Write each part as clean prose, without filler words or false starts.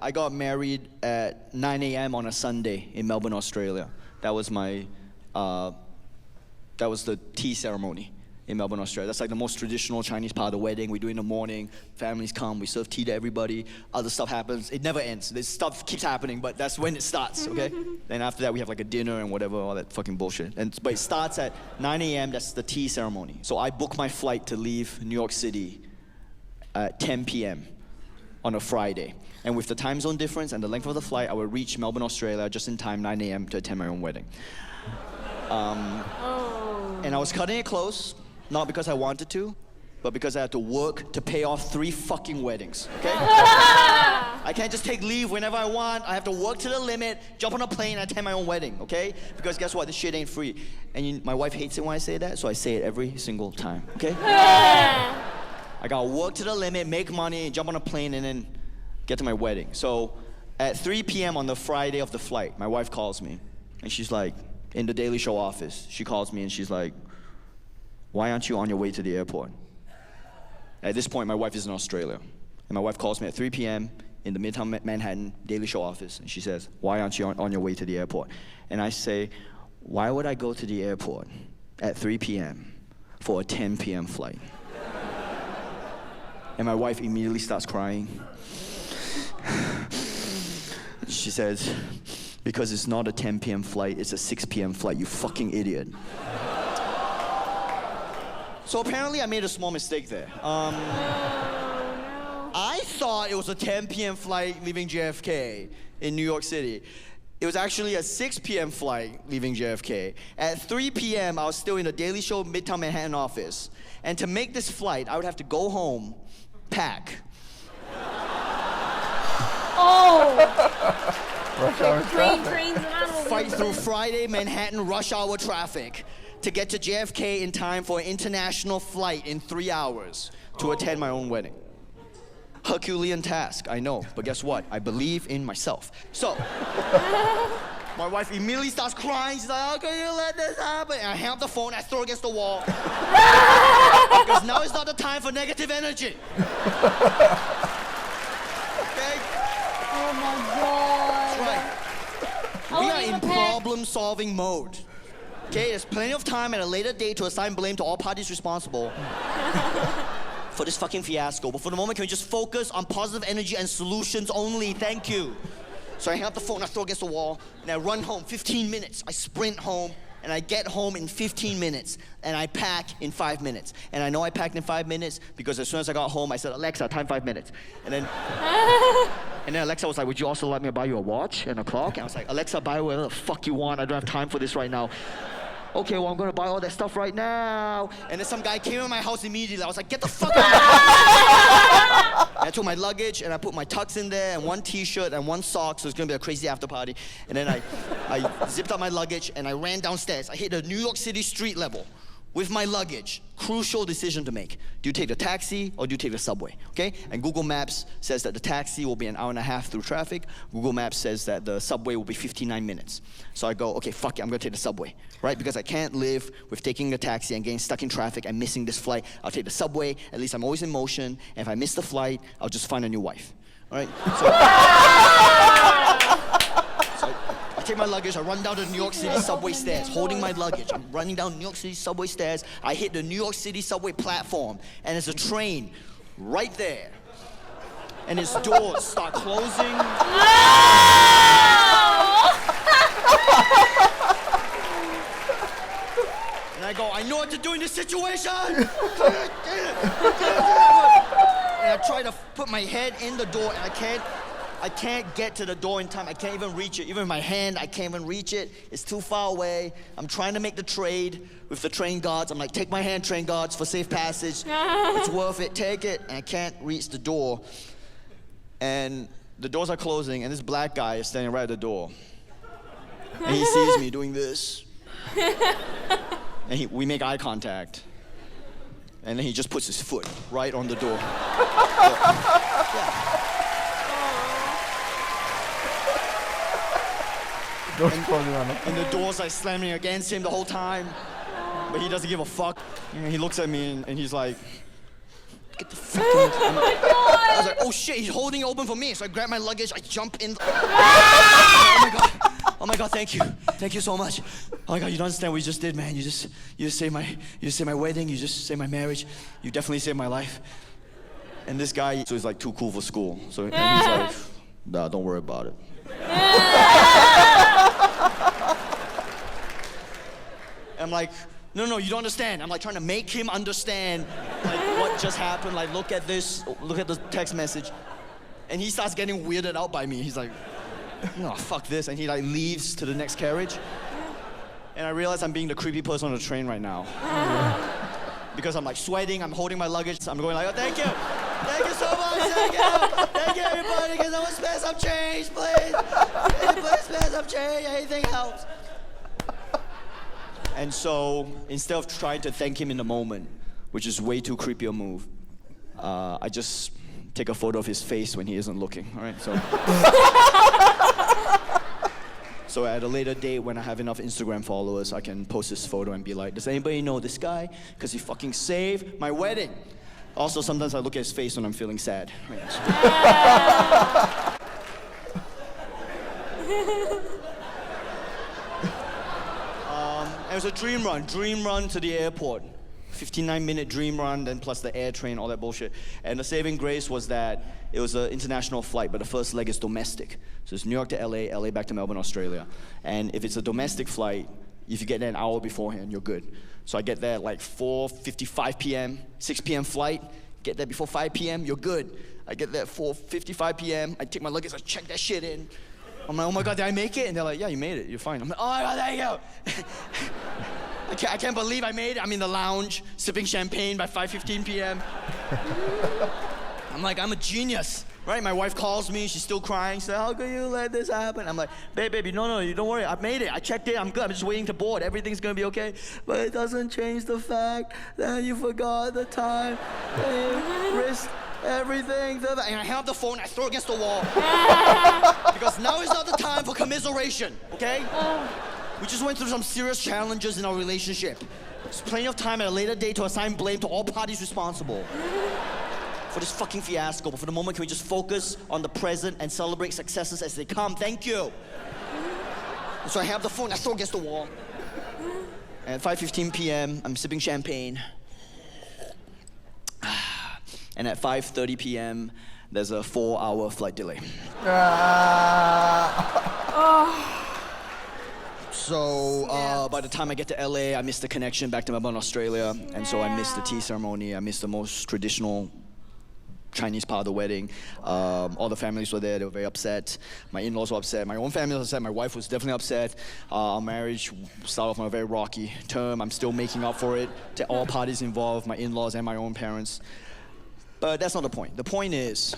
I got married at 9 a.m. on a Sunday in Melbourne, Australia. That was my, that was the tea ceremony in Melbourne, Australia. That's like the most traditional Chinese part of the wedding. We do it in the morning, families come, we serve tea to everybody, other stuff happens. It never ends. This stuff keeps happening, but that's when it starts, okay? Then after that, we have like a dinner and whatever, all that fucking bullshit. But it starts at 9 a.m., that's the tea ceremony. So I book my flight to leave New York City at 10 p.m. on a Friday. And with the time zone difference and the length of the flight, I will reach Melbourne, Australia just in time, 9 a.m. to attend my own wedding. And I was cutting it close, not because I wanted to, but because I had to work to pay off 3 fucking weddings, okay? I can't just take leave whenever I want. I have to work to the limit, jump on a plane, and attend my own wedding, okay? Because guess what? This shit ain't free. And my wife hates it when I say that, so I say it every single time, okay? I gotta work to the limit, make money, jump on a plane, and then get to my wedding. So at 3 p.m. on the Friday of the flight, my wife calls me, and she's like, in the Daily Show office, she calls me and she's like, why aren't you on your way to the airport? At this point, my wife is in Australia. And my wife calls me at 3 p.m. in the Midtown Manhattan Daily Show office, and she says, why aren't you on your way to the airport? And I say, why would I go to the airport at 3 p.m. for a 10 p.m. flight? And my wife immediately starts crying. She says, because it's not a 10 p.m. flight, it's a 6 p.m. flight, you fucking idiot. So apparently I made a small mistake there. I thought it was a 10 p.m. flight leaving JFK in New York City. It was actually a 6 p.m. flight leaving JFK. At 3 p.m., I was still in the Daily Show Midtown Manhattan office. And to make this flight, I would have to go home, pack. Trains and automobiles. Fight through Friday Manhattan rush hour traffic to get to JFK in time for an international flight in 3 hours to attend my own wedding. Herculean task, I know, but guess what? I believe in myself. So, my wife immediately starts crying. She's like, how can you let this happen? And I hang up the phone, I throw it against the wall. Because now is not the time for negative energy. Okay? Oh my God. That's right. We are in problem-solving mode. Okay, there's plenty of time at a later date to assign blame to all parties responsible for this fucking fiasco. But for the moment, can we just focus on positive energy and solutions only? Thank you. So I hang up the phone, I throw it against the wall, and I run home, 15 minutes. I sprint home, and I get home in 15 minutes, and I pack in 5 minutes. And I know I packed in 5 minutes because as soon as I got home, I said, Alexa, time 5 minutes. And then Alexa was like, would you also let me buy you a watch and a clock? And I was like, Alexa, buy whatever the fuck you want. I don't have time for this right now. Okay, well, I'm gonna buy all that stuff right now. And then some guy came in my house immediately. I was like, get the fuck out of my house. And I took my luggage and I put my tux in there and one t-shirt and one sock, so it's gonna be a crazy after party. And then I zipped up my luggage and I ran downstairs. I hit the New York City street level with my luggage. Crucial decision to make. Do you take the taxi or do you take the subway, okay? And Google Maps says that the taxi will be an hour and a half through traffic. Google Maps says that the subway will be 59 minutes. So I go, okay, fuck it, I'm gonna take the subway, right? Because I can't live with taking the taxi and getting stuck in traffic and missing this flight. I'll take the subway, at least I'm always in motion, and if I miss the flight, I'll just find a new wife, all right? So I take my luggage, I run down the New York City subway stairs, holding my luggage. I'm running down New York City subway stairs. I hit the New York City subway platform, and there's a train right there. And its doors start closing. And I go, I know what to do in this situation! And I try to put my head in the door, and I can't get to the door in time. I can't even reach it. Even with my hand, I can't even reach it. It's too far away. I'm trying to make the trade with the train guards. I'm like, take my hand, train guards, for safe passage. It's worth it, take it. And I can't reach the door. And the doors are closing, and this black guy is standing right at the door. And he sees me doing this. And we make eye contact. And then he just puts his foot right on the door. Yeah. And the doors are slamming against him the whole time, but he doesn't give a fuck. And he looks at me and he's like, Get the fucking... I was like, oh shit, he's holding it open for me. So I grab my luggage, I jump in. Oh my god. Oh my god, thank you. Thank you so much. Oh my god, you don't understand what you just did, man. You just saved my wedding, you just saved my marriage. You definitely saved my life. And this guy, so he's like too cool for school. So and he's like, nah, don't worry about it. I'm like, no, you don't understand. I'm like trying to make him understand like what just happened. Like, look at this, look at the text message. And he starts getting weirded out by me. He's like, no, fuck this. And he like leaves to the next carriage. And I realize I'm being the creepy person on the train right now. Because I'm like sweating, I'm holding my luggage. I'm going like, oh, thank you. Thank you so much, thank you. Thank you, everybody. Can someone spare some change, please? Please spare some change, anything helps. And so, instead of trying to thank him in the moment, which is way too creepy a move, I just take a photo of his face when he isn't looking, all right? So at a later date, when I have enough Instagram followers, I can post this photo and be like, does anybody know this guy? Because he fucking saved my wedding. Also, sometimes I look at his face when I'm feeling sad. It was a dream run to the airport. 59-minute dream run, then plus the air train, all that bullshit. And the saving grace was that it was an international flight, but the first leg is domestic. So it's New York to LA, LA back to Melbourne, Australia. And if it's a domestic flight, if you get there an hour beforehand, you're good. So I get there at like 4:55 p.m., 6 p.m. flight. Get there before 5 p.m., you're good. I get there at 4:55 p.m., I take my luggage, I check that shit in. I'm like, oh my god, did I make it? And they're like, yeah, you made it, you're fine. I'm like, oh my god, thank you. I can't believe I made it. I'm in the lounge, sipping champagne by 5:15 p.m. I'm like, I'm a genius, right? My wife calls me, she's still crying. She's like, how could you let this happen? I'm like, baby, no, you don't worry. I made it, I checked it, I'm good. I'm just waiting to board. Everything's gonna be okay. But it doesn't change the fact that you forgot the time, risked everything. And I hang up the phone, I throw it against the wall. Because now is not the time for commiseration, okay? We just went through some serious challenges in our relationship. There's plenty of time at a later date to assign blame to all parties responsible for this fucking fiasco. But for the moment, can we just focus on the present and celebrate successes as they come? Thank you. And so I have the phone, I throw it against the wall. And at 5:15 p.m., I'm sipping champagne. And at 5:30 p.m., there's a 4-hour flight delay. So by the time I get to LA, I miss the connection back to Melbourne, Australia. And so I missed the tea ceremony. I missed the most traditional Chinese part of the wedding. All the families were there. They were very upset. My in-laws were upset. My own family was upset. My wife was definitely upset. Our marriage started off on a very rocky term. I'm still making up for it to all parties involved, my in-laws and my own parents. But that's not the point. The point is,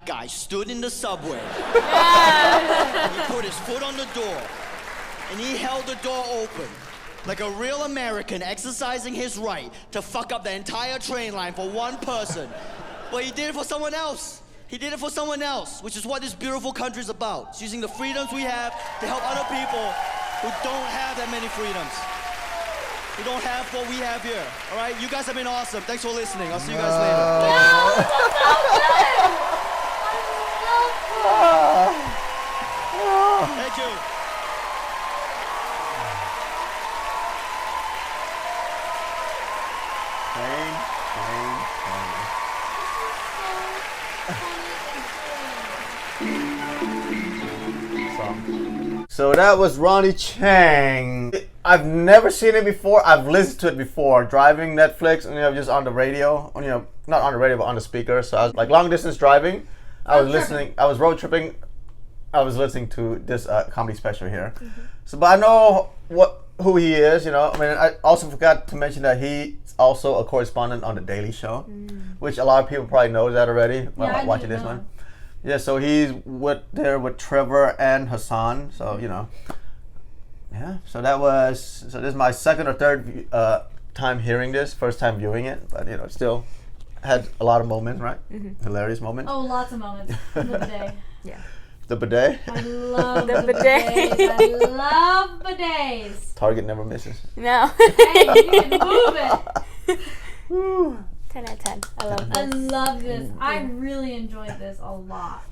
guy stood in the subway. And he put his foot on the door. And he held the door open. Like a real American exercising his right to fuck up the entire train line for one person. But he did it for someone else. He did it for someone else, which is what this beautiful country is about. It's using the freedoms we have to help other people who don't have that many freedoms. Who don't have what we have here. All right? You guys have been awesome. Thanks for listening. I'll see you guys later. Thank you. So that was RonnyChieng. I've never seen it before. I've listened to it before, driving Netflix, and just on the radio, not on the radio, but on the speaker. So I was like long distance driving. I was road tripping. I was listening to this comedy special here. Mm-hmm. So, but I know who he is. I also forgot to mention that he's also a correspondent on the Daily Show, which a lot of people probably know that already. Watching this one. Yeah, so he's there with Trevor and Hassan. So yeah. So this is my second or third time hearing this. First time viewing it, but still had a lot of moments, right? Mm-hmm. Hilarious moments. Oh, lots of moments. The bidet. Yeah. The bidet. I love the bidets. I love bidets. Target never misses. No. Hey, you can move it. love this. I really enjoyed this a lot.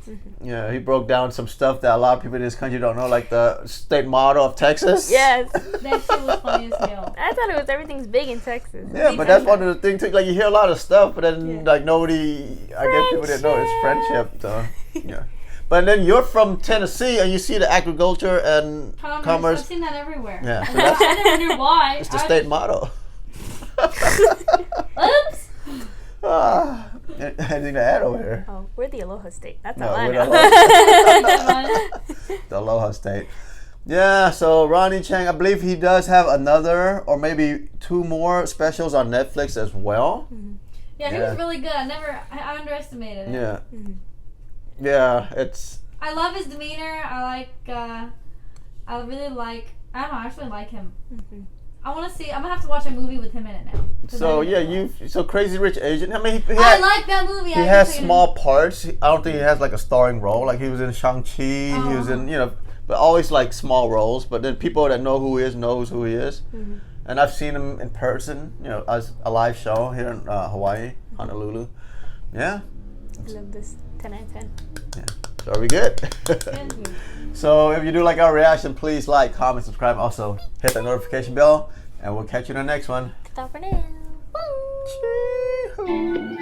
Yeah, he broke down some stuff that a lot of people in this country don't know, like the state motto of Texas. Yes. That shit was funny as hell. I thought it was everything's big in Texas. Yeah, but that's one of the things too. Like you hear a lot of stuff, but then like nobody, I guess people didn't know it's friendship. So yeah. But then you're from Tennessee, and you see the agriculture and commerce. I've seen that everywhere. Yeah, so that's, I never knew why. it's the state motto. Oops. Anything to add over here? Oh, we're the Aloha State. That's No, all I we're know. the Aloha State. Yeah, so RonnyChieng, I believe he does have another or maybe 2 more specials on Netflix as well. Yeah, he was really good. I underestimated it. Yeah. Yeah, it's... I love his demeanor. I really like, I don't know, I actually like him. I want to see, I'm going to have to watch a movie with him in it now. So yeah, so Crazy Rich Asian. I mean, I like that movie. He has small parts. I don't think he has like a starring role. Like he was in Shang-Chi. He was in, but always like small roles. But then people that know who he is knows who he is. And I've seen him in person. As a live show here in Hawaii, Honolulu. Yeah. I love this. 10 out of 10. Yeah. So are we good? So if you do like our reaction, please like, comment, subscribe. Also hit that notification bell, and we'll catch you in the next one. Stop for now. Chee-hoo.